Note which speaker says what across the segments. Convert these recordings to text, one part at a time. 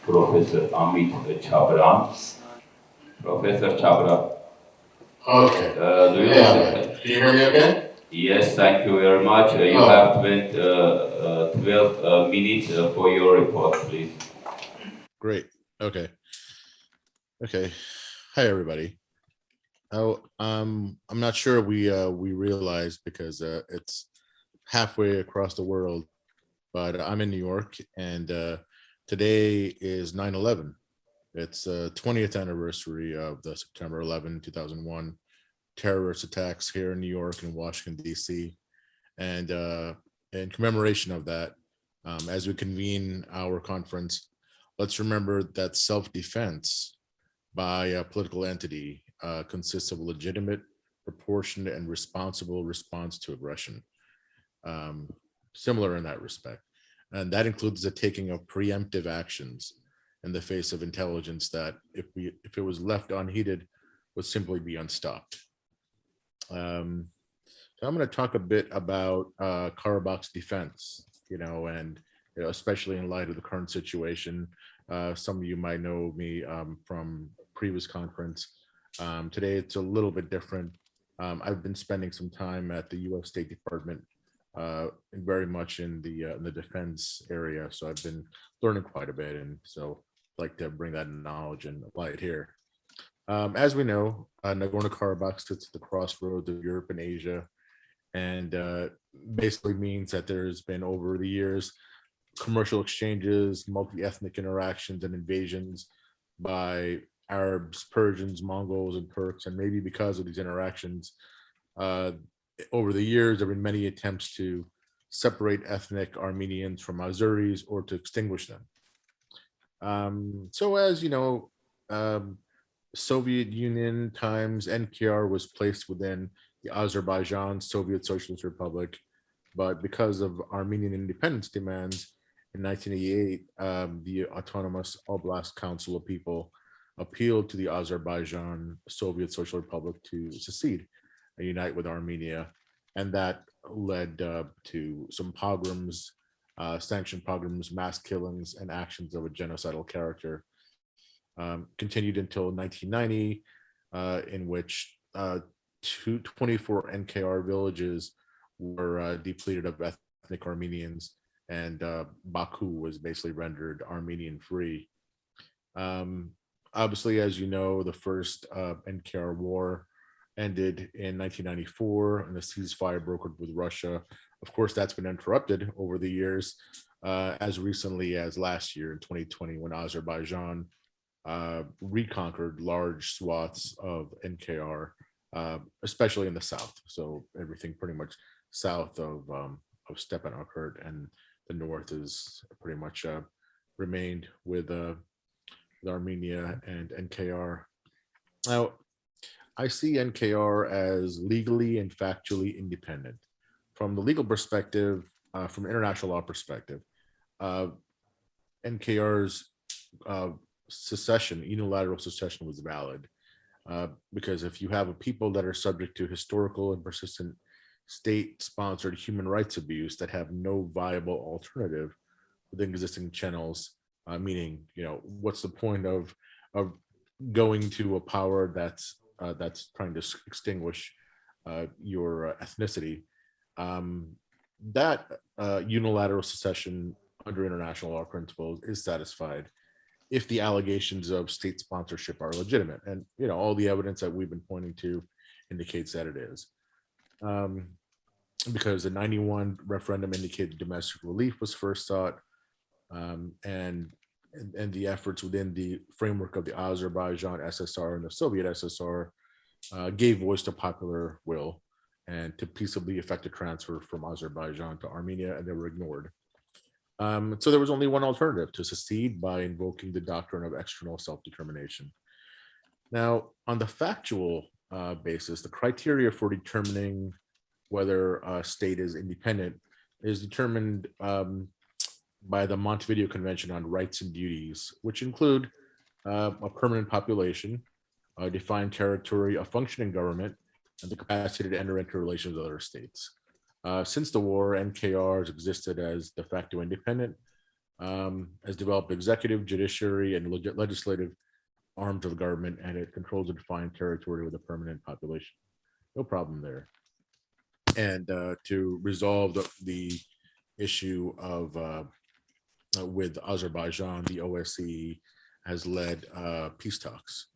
Speaker 1: Professor Amիթ Չաբրան. Professor Chabra.
Speaker 2: Okay.
Speaker 1: Do you listen?
Speaker 2: Can you hear me okay?
Speaker 1: Yes, thank you very much. You have 12 minutes for your report, please.
Speaker 2: Great. Okay. Okay. Hi, everybody. Oh, I'm not sure we realized because it's halfway across the world, but I'm in New York, and today is 9/11. It's the 20th anniversary of the September 11, 2001 terrorist attacks here in New York and Washington, D.C. And in commemoration of that, as we convene our conference, let's remember that self-defense by a political entity consists of a legitimate, proportionate, and responsible response to aggression, similar in that respect. And that includes the taking of preemptive actions in the face of intelligence that, if it was left unheeded, would simply be unstopped. So I'm going to talk a bit about Karabak's defense, and especially in light of the current situation. Some of you might know me from previous conference. Today it's a little bit different. I've been spending some time at the U.S. State Department, very much in the defense area. So I've been learning quite a bit, and so I'd like to bring that knowledge and apply it here. As we know, Nagorno-Karabakh sits at the crossroads of Europe and Asia, and basically means that there's been, over the years, commercial exchanges, multi-ethnic interactions, and invasions by Arabs, Persians, Mongols, and Turks. And maybe because of these interactions, over the years, there have been many attempts to separate ethnic Armenians from Azeris or to extinguish them. So as you know, Soviet Union times, NKR was placed within the Azerbaijan Soviet Socialist Republic, but because of Armenian independence demands in 1988, the Autonomous Oblast Council of People appealed to the Azerbaijan Soviet Social Republic to secede and unite with Armenia, and that led to some pogroms, sanctioned pogroms, mass killings, and actions of a genocidal character. Continued until 1990, in which 24 NKR villages were depleted of ethnic Armenians, and Baku was basically rendered Armenian free. Obviously, as you know, the first NKR war ended in 1994, and the ceasefire brokered with Russia. Of course, that's been interrupted over the years, as recently as last year in 2020, when Azerbaijan reconquered large swaths of NKR, especially in the south. So everything pretty much south of Stepanakert, and the north is pretty much remained with Armenia and NKR. Now, I see NKR as legally and factually independent. From the legal perspective, from international law perspective, NKR's secession, unilateral secession, was valid, because if you have a people that are subject to historical and persistent state-sponsored human rights abuse that have no viable alternative within existing channels, meaning, what's the point of going to a power that's trying to extinguish your ethnicity? That unilateral secession under international law principles is satisfied if the allegations of state sponsorship are legitimate. And, all the evidence that we've been pointing to indicates that it is. Because the 91 referendum indicated domestic relief was first sought, and the efforts within the framework of the Azerbaijan SSR and the Soviet SSR gave voice to popular will and to peaceably effect a transfer from Azerbaijan to Armenia, and they were ignored. So there was only one alternative: to secede by invoking the doctrine of external self-determination. Now, on the factual basis, the criteria for determining whether a state is independent is determined by the Montevideo Convention on Rights and Duties, which include a permanent population, a defined territory, a functioning government, and the capacity to enter into relations with other states. Since the war, NKR has existed as de facto independent, has developed executive, judiciary, and legislative arms of the government, and it controls a defined territory with a permanent population. No problem there. And to resolve the issue of with Azerbaijan, the OSCE has led peace talks.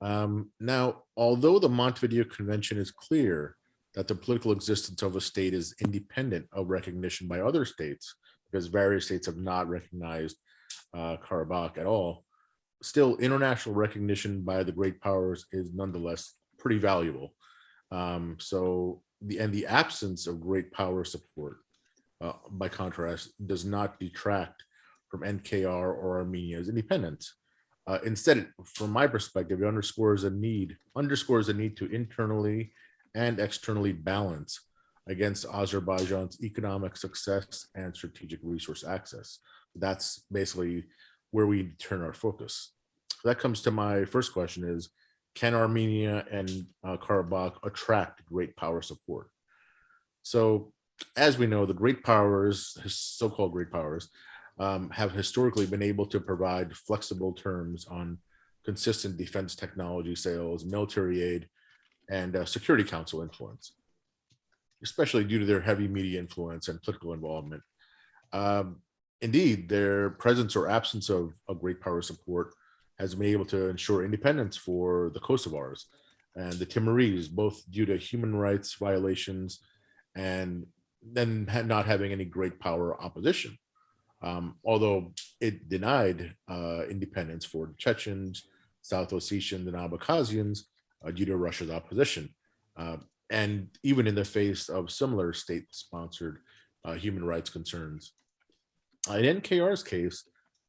Speaker 2: Now, although the Montevideo Convention is clear that the political existence of a state is independent of recognition by other states, because various states have not recognized Karabakh at all, still international recognition by the great powers is nonetheless pretty valuable. The absence of great power support, by contrast, does not detract from NKR or Armenia's independence. Instead, from my perspective, it underscores a need to internally and externally balance against Azerbaijan's economic success and strategic resource access. That's basically where we turn our focus. That comes to my first question is, can Armenia and Karabakh attract great power support? So as we know, the great powers, so-called great powers, have historically been able to provide flexible terms on consistent defense technology sales, military aid, and Security Council influence, especially due to their heavy media influence and political involvement. Indeed, their presence or absence of great power support has been able to ensure independence for the Kosovars and the Timorese, both due to human rights violations and then not having any great power opposition. Although it denied independence for the Chechens, South Ossetians, and Abkhazians due to Russia's opposition. And even in the face of similar state-sponsored human rights concerns. In NKR's case,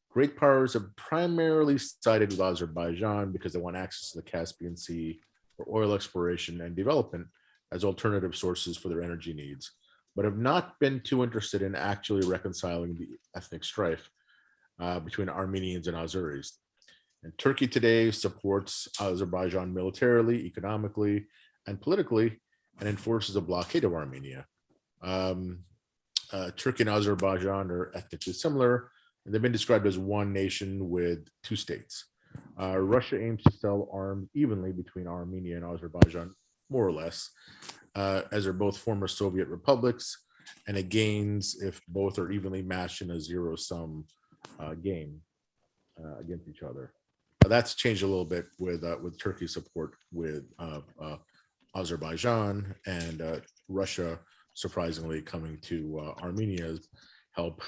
Speaker 2: great powers have primarily sided with Azerbaijan because they want access to the Caspian Sea for oil exploration and development as alternative sources for their energy needs, but have not been too interested in actually reconciling the ethnic strife between Armenians and Azeris. And Turkey today supports Azerbaijan militarily, economically, and politically, and enforces a blockade of Armenia. Turkey and Azerbaijan are ethnically similar, and they've been described as one nation with two states. Russia aims to sell arms evenly between Armenia and Azerbaijan, more or less, as they're both former Soviet republics, and it gains if both are evenly matched in a zero-sum game against each other. That's changed a little bit with Turkey's support with Azerbaijan, and Russia surprisingly coming to Armenia's help,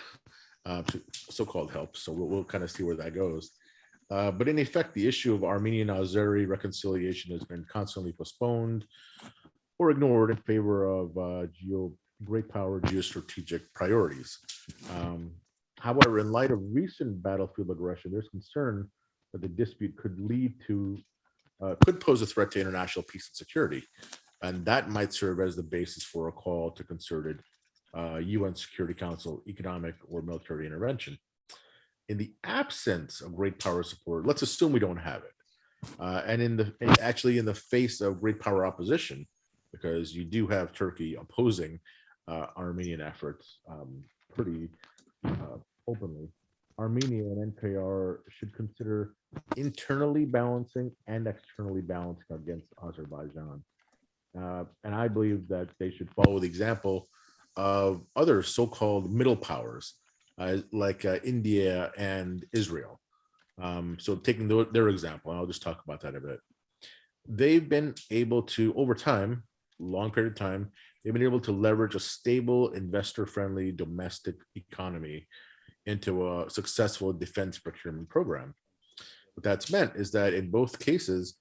Speaker 2: so-called help. So we'll kind of see where that goes. But in effect, the issue of Armenian-Azeri reconciliation has been constantly postponed or ignored in favor of great power geostrategic priorities. However, in light of recent battlefield aggression, there's concern that the dispute could pose a threat to international peace and security. And that might serve as the basis for a call to concerted UN Security Council economic or military intervention. In the absence of great power support, let's assume we don't have it. And actually in the face of great power opposition, because you do have Turkey opposing Armenian efforts pretty openly, Armenia and NKR should consider internally balancing and externally balancing against Azerbaijan. And I believe that they should follow the example of other so-called middle powers, like India and Israel. So taking their example, and I'll just talk about that a bit. They've been able to, over time, long period of time, they've been able to leverage a stable, investor-friendly domestic economy into a successful defense procurement program. What that's meant is that in both cases,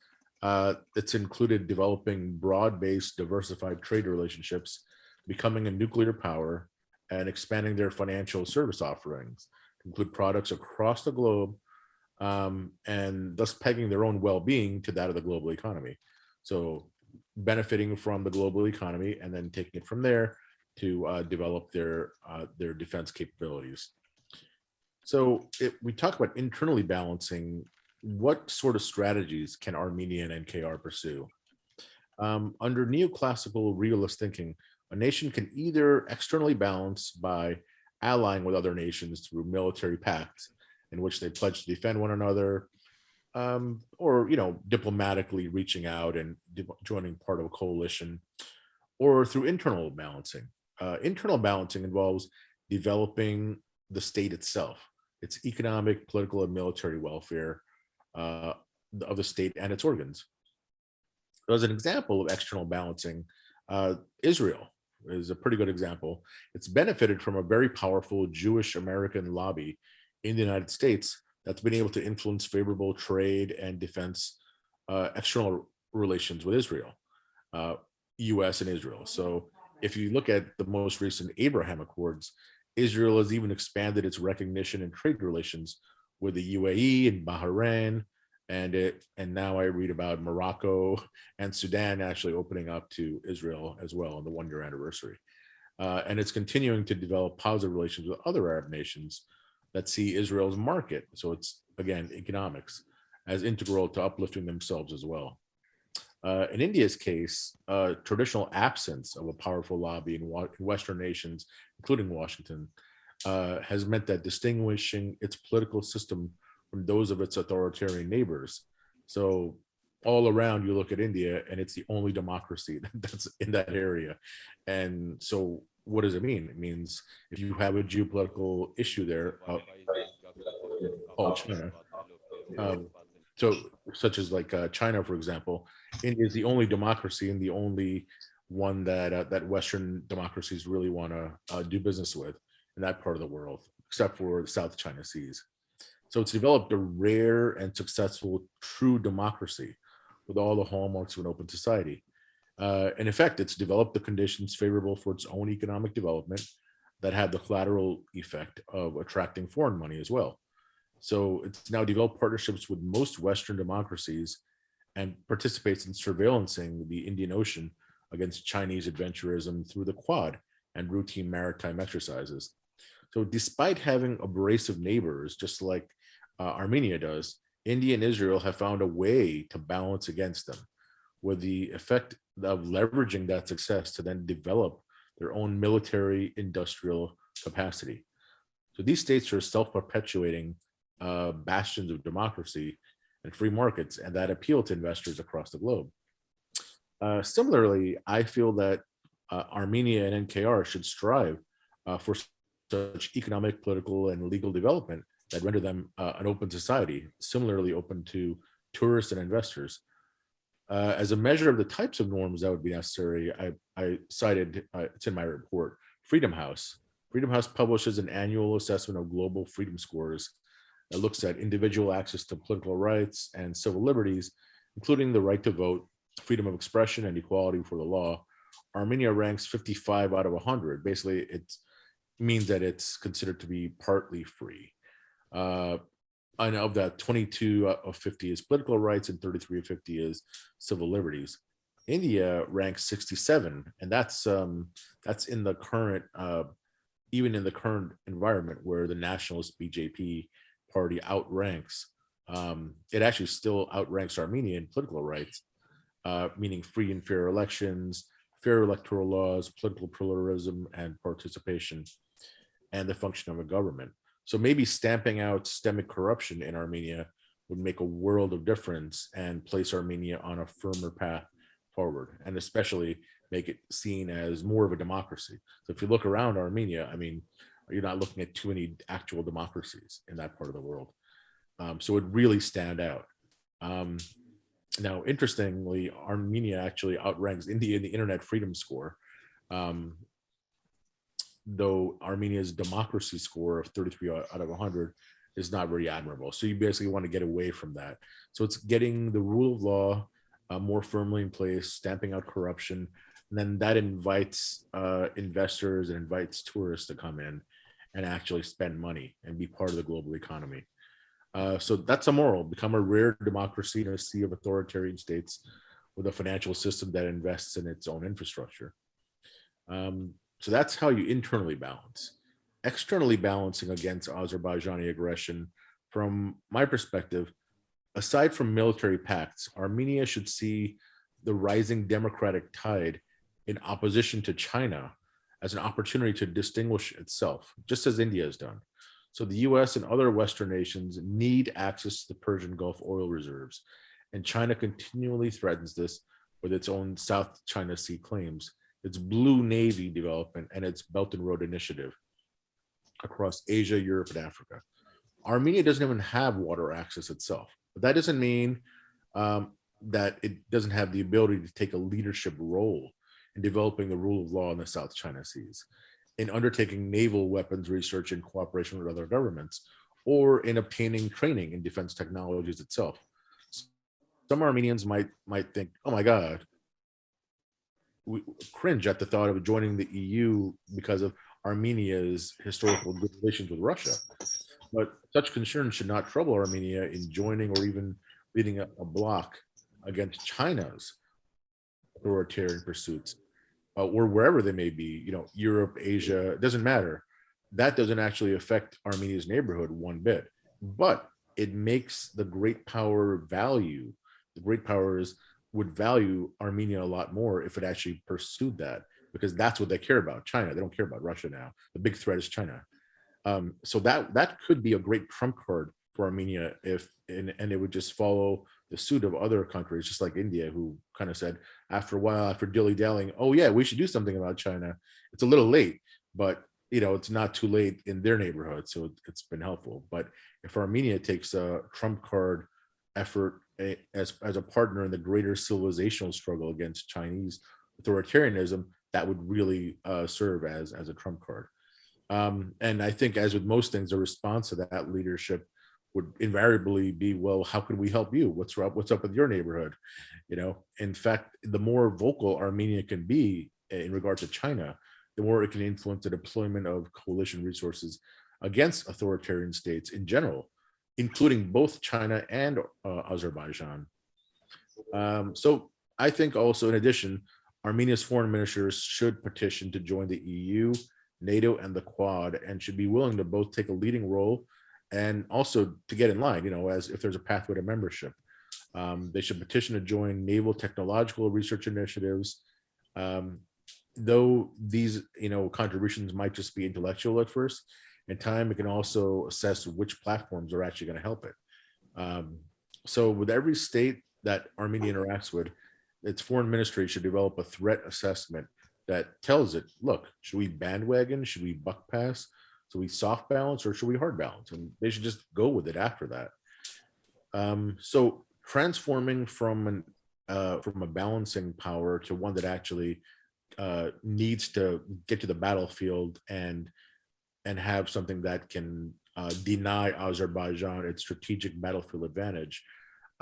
Speaker 2: it's included developing broad-based, diversified trade relationships, becoming a nuclear power, and expanding their financial service offerings to include products across the globe, and thus pegging their own well-being to that of the global economy. So benefiting from the global economy and then taking it from there to develop their defense capabilities. So if we talk about internally balancing, what sort of strategies can Armenia and NKR pursue? Under neoclassical realist thinking, a nation can either externally balance by allying with other nations through military pacts in which they pledge to defend one another, or diplomatically reaching out and joining part of a coalition, or through internal balancing. Internal balancing involves developing the state itself, its economic, political, and military welfare of the state and its organs. As an example of external balancing, Israel is a pretty good example. It's benefited from a very powerful Jewish American lobby in the United States that's been able to influence favorable trade and defense external relations with Israel, US and Israel. So if you look at the most recent Abraham Accords, Israel has even expanded its recognition and trade relations with the UAE and Bahrain, and now I read about Morocco and Sudan actually opening up to Israel as well on the 1-year anniversary. And it's continuing to develop positive relations with other Arab nations that see Israel's market, so it's again economics, as integral to uplifting themselves as well. In India's case, traditional absence of a powerful lobby in Western nations, including Washington, has meant that distinguishing its political system from those of its authoritarian neighbors. So all around, you look at India, and it's the only democracy that's in that area. And so what does it mean? It means if you have a geopolitical issue there, China, so such as like China, for example, India is the only democracy and the only one that that Western democracies really want to do business with in that part of the world, except for the South China Seas. So it's developed a rare and successful true democracy with all the hallmarks of an open society. In effect, it's developed the conditions favorable for its own economic development that have the collateral effect of attracting foreign money as well. So it's now developed partnerships with most Western democracies and participates in surveillancing the Indian Ocean against Chinese adventurism through the Quad and routine maritime exercises. So despite having abrasive neighbors, just like Armenia does, India and Israel have found a way to balance against them, with the effect of leveraging that success to then develop their own military industrial capacity. So these states are self-perpetuating bastions of democracy and free markets, and that appeal to investors across the globe. Similarly, I feel that Armenia and NKR should strive for such economic, political, and legal development that render them an open society, similarly open to tourists and investors. As a measure of the types of norms that would be necessary, I cited, it's in my report, Freedom House. Freedom House publishes an annual assessment of global freedom scores that looks at individual access to political rights and civil liberties, including the right to vote, freedom of expression, and equality before the law. Armenia ranks 55 out of 100. Basically, it means that it's considered to be partly free. And of that, 22 of 50 is political rights and 33 of 50 is civil liberties. India ranks 67, and that's in the current, even in the current environment where the nationalist BJP party outranks, it actually still outranks Armenia in political rights, meaning free and fair elections, fair electoral laws, political pluralism and participation, and the function of a government. So maybe stamping out systemic corruption in Armenia would make a world of difference and place Armenia on a firmer path forward, and especially make it seen as more of a democracy. So if you look around Armenia, I mean, you're not looking at too many actual democracies in that part of the world. So it really stand out. Now, interestingly, Armenia actually outranks India in the Internet Freedom Score, though Armenia's democracy score of 33 out of 100 is not very admirable. So you basically want to get away from that. So it's getting the rule of law more firmly in place, stamping out corruption, and then that invites investors and invites tourists to come in and actually spend money and be part of the global economy. So that's a moral, become a rare democracy in a sea of authoritarian states with a financial system that invests in its own infrastructure. So that's how you internally balance. Externally balancing against Azerbaijani aggression, from my perspective, aside from military pacts, Armenia should see the rising democratic tide in opposition to China as an opportunity to distinguish itself, just as India has done. So the US and other Western nations need access to the Persian Gulf oil reserves, and China continually threatens this with its own South China Sea claims, its Blue Navy development, and its Belt and Road Initiative across Asia, Europe, and Africa. Armenia doesn't even have water access itself, but that doesn't mean that it doesn't have the ability to take a leadership role in developing the rule of law in the South China Seas, in undertaking naval weapons research in cooperation with other governments, or in obtaining training in defense technologies itself. Some Armenians might think, oh my God, we cringe at the thought of joining the EU because of Armenia's historical good relations with Russia. But such concerns should not trouble Armenia in joining or even leading a bloc against China's authoritarian pursuits, or wherever they may be, Europe, Asia, it doesn't matter. That doesn't actually affect Armenia's neighborhood one bit, but it makes the great power value. The great powers would value Armenia a lot more if it actually pursued that, because that's what they care about, China. They don't care about Russia now. The big threat is China. So that could be a great trump card for Armenia and it would just follow the suit of other countries, just like India, who kind of said after a while, after dilly-dallying, oh yeah, we should do something about China. It's a little late, but it's not too late in their neighborhood, so it's been helpful. But if Armenia takes a trump card effort as a partner in the greater civilizational struggle against Chinese authoritarianism, that would really serve as a trump card. And I think, as with most things, the response to that leadership would invariably be, well, how can we help you? What's up with your neighborhood? In fact, the more vocal Armenia can be in regard to China, the more it can influence the deployment of coalition resources against authoritarian states in general, including both China and Azerbaijan. So I think also, in addition, Armenia's foreign ministers should petition to join the EU, NATO, and the Quad, and should be willing to both take a leading role and also to get in line, as if there's a pathway to membership. They should petition to join naval technological research initiatives, though these, contributions might just be intellectual at first. In time, it can also assess which platforms are actually going to help it. So with every state that Armenia interacts with, its foreign ministry should develop a threat assessment that tells it, look, should we bandwagon? Should we buck pass? Should we soft balance, or should we hard balance? And they should just go with it after that. So transforming from a balancing power to one that actually needs to get to the battlefield and have something that can deny Azerbaijan its strategic battlefield advantage.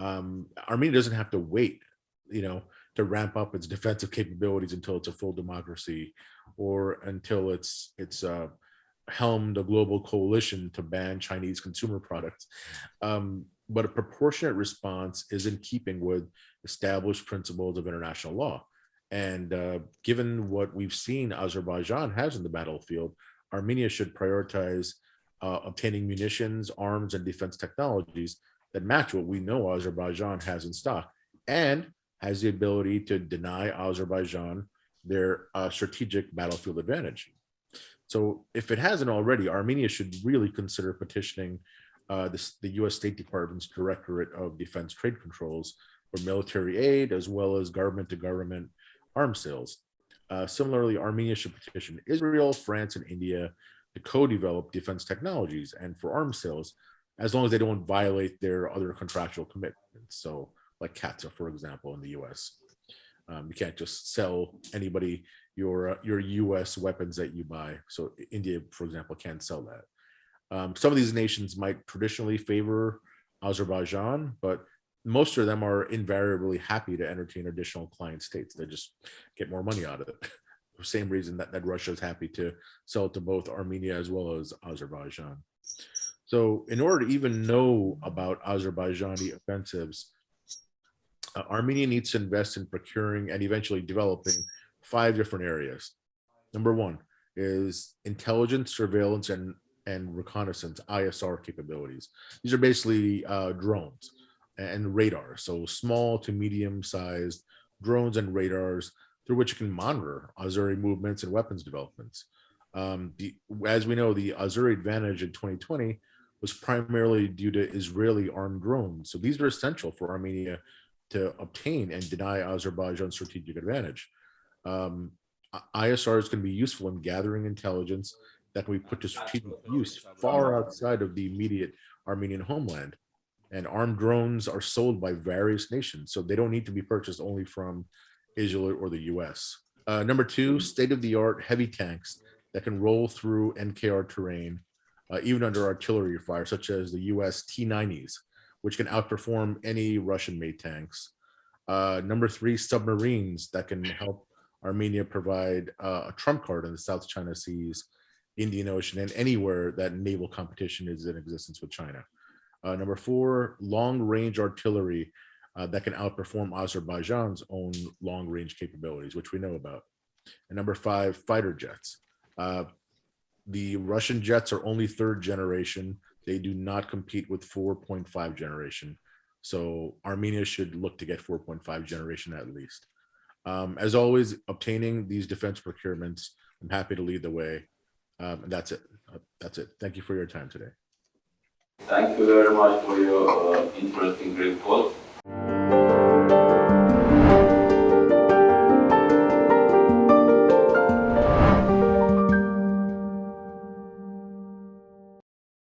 Speaker 2: Armenia doesn't have to wait, to ramp up its defensive capabilities until it's a full democracy, or until it's helmed a global coalition to ban Chinese consumer products. But a proportionate response is in keeping with established principles of international law. And given what we've seen Azerbaijan has in the battlefield, Armenia should prioritize obtaining munitions, arms, and defense technologies that match what we know Azerbaijan has in stock, and has the ability to deny Azerbaijan their strategic battlefield advantage. So if it hasn't already, Armenia should really consider petitioning the US State Department's Directorate of Defense Trade Controls for military aid, as well as government-to-government arms sales. Similarly, Armenia should petition Israel, France, and India to co-develop defense technologies and for arms sales, as long as they don't violate their other contractual commitments. So like CATSA, for example, in the US. You can't just sell anybody your US weapons that you buy. So India, for example, can't sell that. Some of these nations might traditionally favor Azerbaijan, but most of them are invariably happy to entertain additional client states. They just get more money out of it. The same reason that Russia is happy to sell to both Armenia as well as Azerbaijan. So in order to even know about Azerbaijani offensives, Armenia needs to invest in procuring and eventually developing 5 different areas. Number 1 is intelligence, surveillance, and reconnaissance, ISR capabilities. These are basically drones and radar. So small to medium-sized drones and radars through which it can monitor Azeri movements and weapons developments. As we know, the Azeri advantage in 2020 was primarily due to Israeli armed drones. So these are essential for Armenia to obtain and deny Azerbaijan's strategic advantage. ISRs can be useful in gathering intelligence that can be put to strategic use far outside of the immediate Armenian homeland. And armed drones are sold by various nations, so they don't need to be purchased only from Israel or the US. Number two, state-of-the-art heavy tanks that can roll through NKR terrain, even under artillery fire, such as the US T-90s, which can outperform any Russian-made tanks. Number three, submarines that can help Armenia provide a trump card in the South China Seas, Indian Ocean, and anywhere that naval competition is in existence with China. Number four, long-range artillery that can outperform Azerbaijan's own long-range capabilities, which we know about. And number five, fighter jets. The Russian jets are only third generation. They do not compete with 4.5 generation. So Armenia should look to get 4.5 generation at least. As always, obtaining these defense procurements, I'm happy to lead the way. And that's it. That's it. Thank you for your time today.
Speaker 1: Thank you very much for your interesting report.